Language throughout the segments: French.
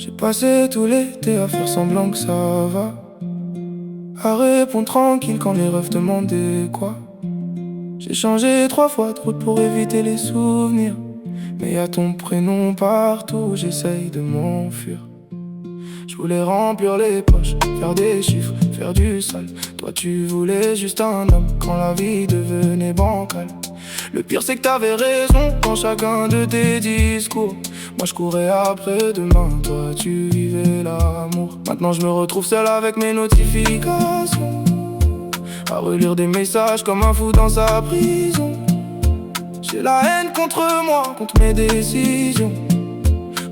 J'ai passé tout l'été à faire semblant que ça va, à répondre tranquille quand les refs demandaient quoi. J'ai changé 3 fois de route pour éviter les souvenirs, mais y'a ton prénom partout, j'essaye de m'enfuir. Je voulais remplir les poches, faire des chiffres, faire du sale. Toi tu voulais juste un homme quand la vie devenait bancale. Le pire c'est que t'avais raison dans chacun de tes discours. Moi je courais après demain, toi tu vivais l'amour. Maintenant je me retrouve seul avec mes notifications, à relire des messages comme un fou dans sa prison. J'ai la haine contre moi, contre mes décisions,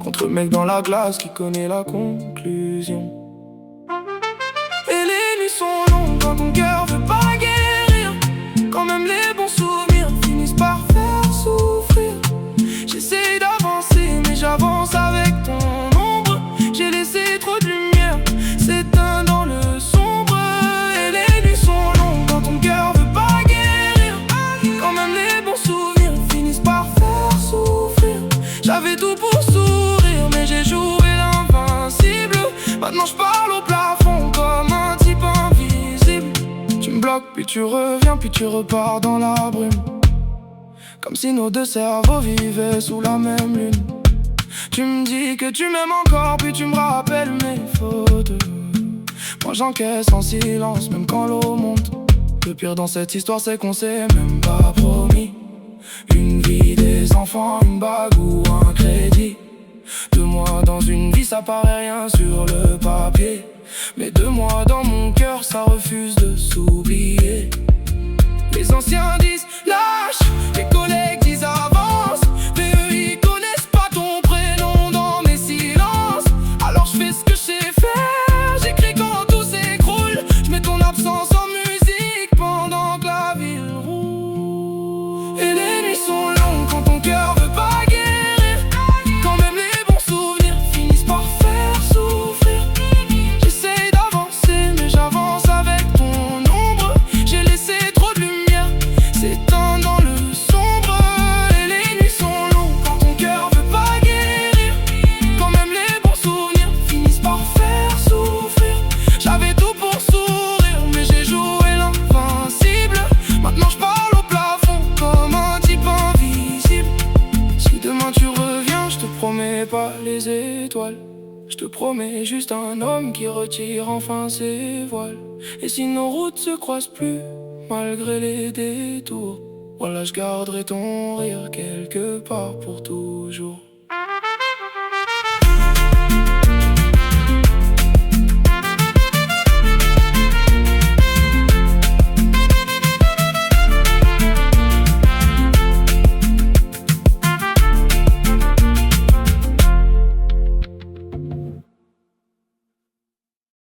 contre le mec dans la glace qui connaît la conclusion. Et les nuits sont longues quand ton cœur veut pas guérir, quand même les bons souvenirs finissent par faire souffrir. J'essaye d'avancer mais j'avance avec ton ombre. J'ai laissé trop de lumière s'éteindre dans le sombre. Et les nuits sont longues quand ton cœur veut pas guérir, quand même les bons souvenirs finissent par faire souffrir. J'avais tout pour sourire mais j'ai joué l'invincible. Maintenant je parle au plafond comme un type invisible. Tu me bloques puis tu reviens puis tu repars dans la brume, comme si nos deux cerveaux vivaient sous la même lune. Tu me dis que tu m'aimes encore puis tu me rappelles mes fautes. Moi j'encaisse en silence même quand l'eau monte. Le pire dans cette histoire c'est qu'on s'est même pas promis une vie, des enfants, une bague ou un crédit. 2 mois dans une vie ça paraît rien sur le papier, mais 2 mois dans mon cœur ça refuse de s'oublier. Les anciens disent lâche, les collègues disent avance, mais eux ils connaissent pas ton prénom dans mes silences. Alors je fais ce que je sais faire, j'écris quand tout s'écroule. Je mets ton absence en musique pendant que la ville roule. Et les nuits sont longues quand ton cœur veut pas guérir, quand même les bons souvenirs finissent par faire souffrir. J'essaye d'avancer mais j'avance avec ton ombre. J'ai laissé trop de lumière s'éteindre dans le sombre. Et les nuits sont longues quand ton cœur veut pas guérir, quand même les bons souvenirs finissent par faire souffrir. J'avais tout pour sourire mais j'ai joué l'invincible. Maintenant je parle au plafond comme un type invisible. Si demain tu reviens, je te promets pas les étoiles, je te promets juste un homme qui retire enfin ses voiles. Et si nos routes se croisent plus, malgré les détours, voilà je garderai ton rire quelque part pour toujours.